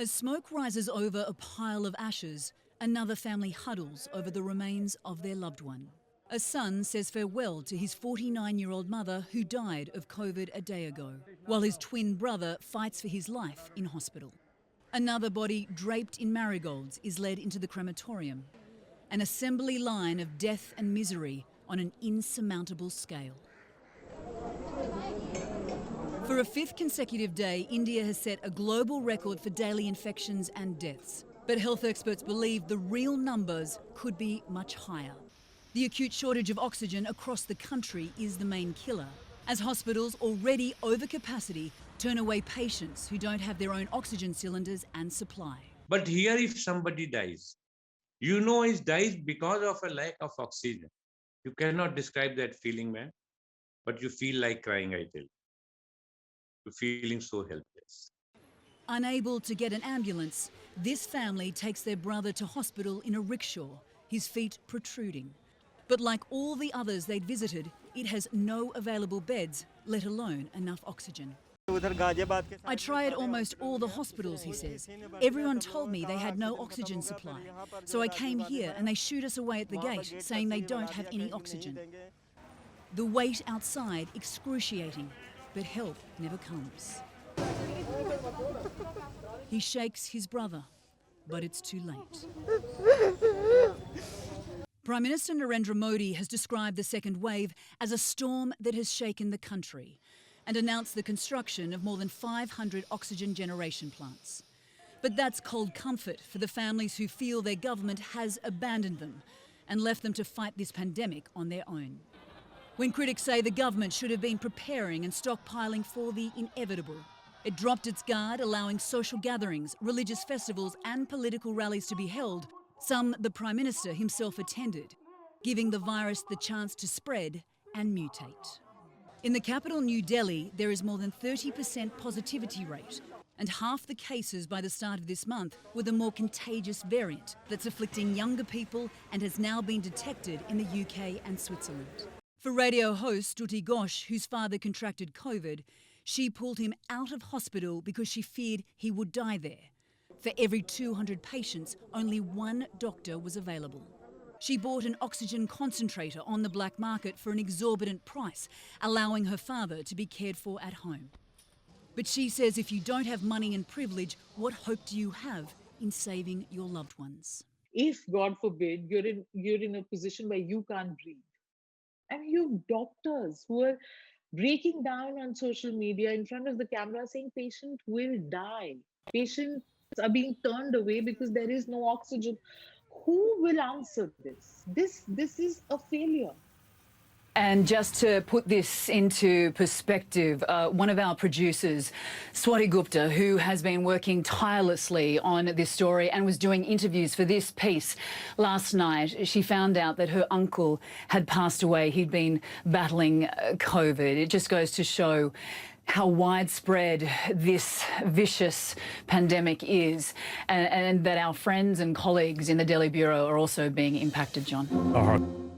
As smoke rises over a pile of ashes, another family huddles over the remains of their loved one. A son says farewell to his 49-year-old mother who died of COVID a day ago, while his twin brother fights for his life in hospital. Another body draped in marigolds is led into the crematorium. An assembly line of death and misery on an insurmountable scale. For a fifth consecutive day, India has set a global record for daily infections and deaths. But health experts believe the real numbers could be much higher. The acute shortage of oxygen across the country is the main killer, as hospitals already over capacity turn away patients who don't have their own oxygen cylinders and supply. But here if somebody dies, you know he dies because of a lack of oxygen. You cannot describe that feeling, man, but you feel like crying, I tell you. You're feeling so helpless. Unable to get an ambulance, this family takes their brother to hospital in a rickshaw, his feet protruding. But like all the others they'd visited, it has no available beds, let alone enough oxygen. I tried almost all the hospitals, he says. Everyone told me they had no oxygen supply. So I came here and they shoot us away at the gate, saying they don't have any oxygen. The wait outside excruciating, but help never comes. He shakes his brother, but it's too late. Prime Minister Narendra Modi has described the second wave as a storm that has shaken the country and announced the construction of more than 500 oxygen generation plants. But that's cold comfort for the families who feel their government has abandoned them and left them to fight this pandemic on their own. When critics say the government should have been preparing and stockpiling for the inevitable, it dropped its guard, allowing social gatherings, religious festivals and political rallies to be held, some the Prime Minister himself attended, giving the virus the chance to spread and mutate. In the capital, New Delhi, there is more than 30% positivity rate, and half the cases by the start of this month were the more contagious variant that's afflicting younger people and has now been detected in the UK and Switzerland. For radio host Stuti Ghosh, whose father contracted COVID, she pulled him out of hospital because she feared he would die there. For every 200 patients, only one doctor was available. She bought an oxygen concentrator on the black market for an exorbitant price, allowing her father to be cared for at home. But she says if you don't have money and privilege, what hope do you have in saving your loved ones? If, God forbid, you're in a position where you can't breathe, and you have doctors who are breaking down on social media in front of the camera saying patient will die. Patients are being turned away because there is no oxygen. Who will answer this? This is a failure. And just to put this into perspective, one of our producers, Swati Gupta, who has been working tirelessly on this story and was doing interviews for this piece last night, she found out that her uncle had passed away. He'd been battling COVID. It just goes to show how widespread this vicious pandemic is, and that our friends and colleagues in the Delhi Bureau are also being impacted, John.